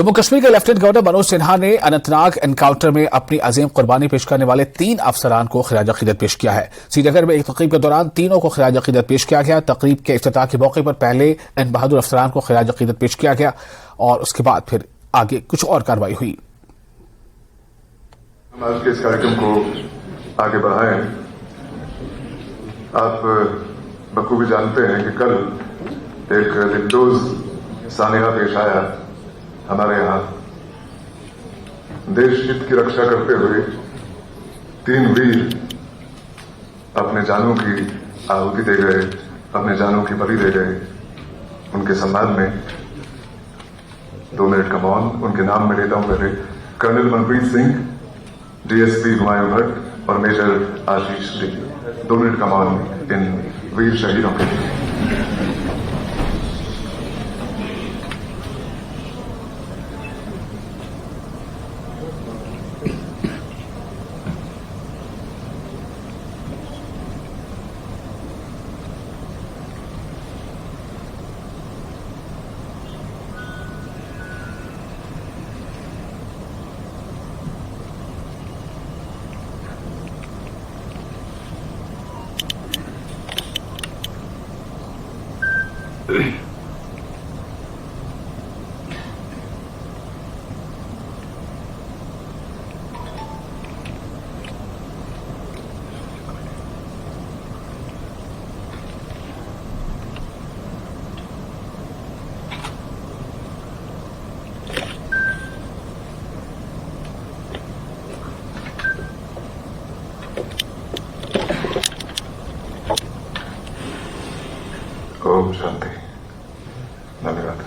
जम्मू कश्मीर के lieutenant governor Manoj Sinha ने Anantnag encounter में अपनी अजीम कुर्बानी पेश करने वाले 3 अफसरान को खिराज अकीदत पेश किया है। श्रीनगर में एक तकरीब के दौरान तीनों को खिराज अकीदत पेश किया गया। तकरीब के इफ्तिताह के मौके पर पहले इन बहादुर अफसरान को खिराज अकीदत पेश किया गया और उसके बाद फिर आगे कुछ और कार्रवाई हुई। हम आज के इस कार्यक्रम को आगे बढ़ाएं। आप बखूबी जानते हैं कि कल एक दिलदोज सानिया पेश आया हमारे यहाँ। देश हित की रक्षा करते हुए 3 वीर अपने जानों की आहुति दे गए, अपने जानों की बलि दे गए। उनके सम्मान में 2 मिनट का मौन उनके नाम में लेता हूं। पहले कर्नल मनप्रीत सिंह, डीएसपी हुमायूं भट्ट और मेजर आशीष सिंह। 2 मिनट का मौन इन वीर शहीदों के लिए। ओम शांति। धन्यवाद।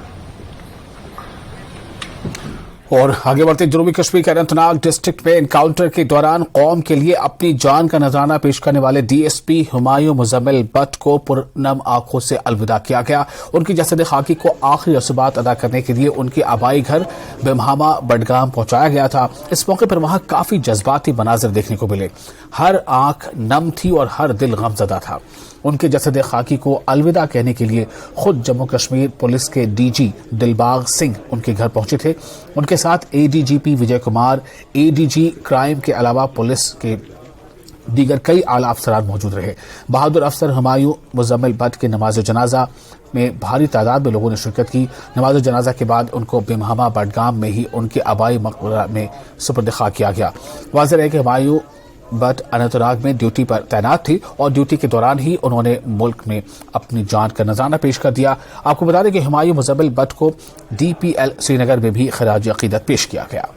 और आगे बढ़ते जनूबी कश्मीर के अनंतनाग डिस्ट्रिक्ट में एनकाउंटर के दौरान कौम के लिए अपनी जान का नजराना पेश करने वाले डीएसपी हुमायूं मुजम्मिल भट्ट को पुरनम आंखों से अलविदा किया गया। उनकी जसद खाकी को आखिरी रसूमात अदा करने के लिए उनके आबाई घर बिमहामा बडगाम पहुंचाया गया था। इस मौके पर वहां काफी जज्बाती मनाजिर देखने को मिले। हर आंख नम थी और हर दिल गमजदा था। उनके जसद खाकी को अलविदा कहने के लिए खुद जम्मू कश्मीर पुलिस के डीजी दिलबाग सिंह उनके घर पहुंचे थे। उनके साथ ADGP Vijay Kumar, ADG crime के अलावा पुलिस के दीगर कई आला अफसरान मौजूद रहे। बहादुर अफसर हुमायूं मुजम्मिल भट्ट के नमाज जनाजा में भारी तादाद में लोगों ने शिरकत की। नमाज जनाजा के बाद उनको बिमहामा बडगाम में ही उनके आबाई मकबरा में सुपुर्द खाक किया गया। वाज़ेह है कि हुमायूं भट्ट अनंतनाग में ड्यूटी पर तैनात थी और ड्यूटी के दौरान ही उन्होंने मुल्क में अपनी जान का नजराना पेश कर दिया। आपको बता दें कि हुमायूं मुजम्मिल भट्ट को DPL श्रीनगर में भी खिराज अकीदत पेश किया गया।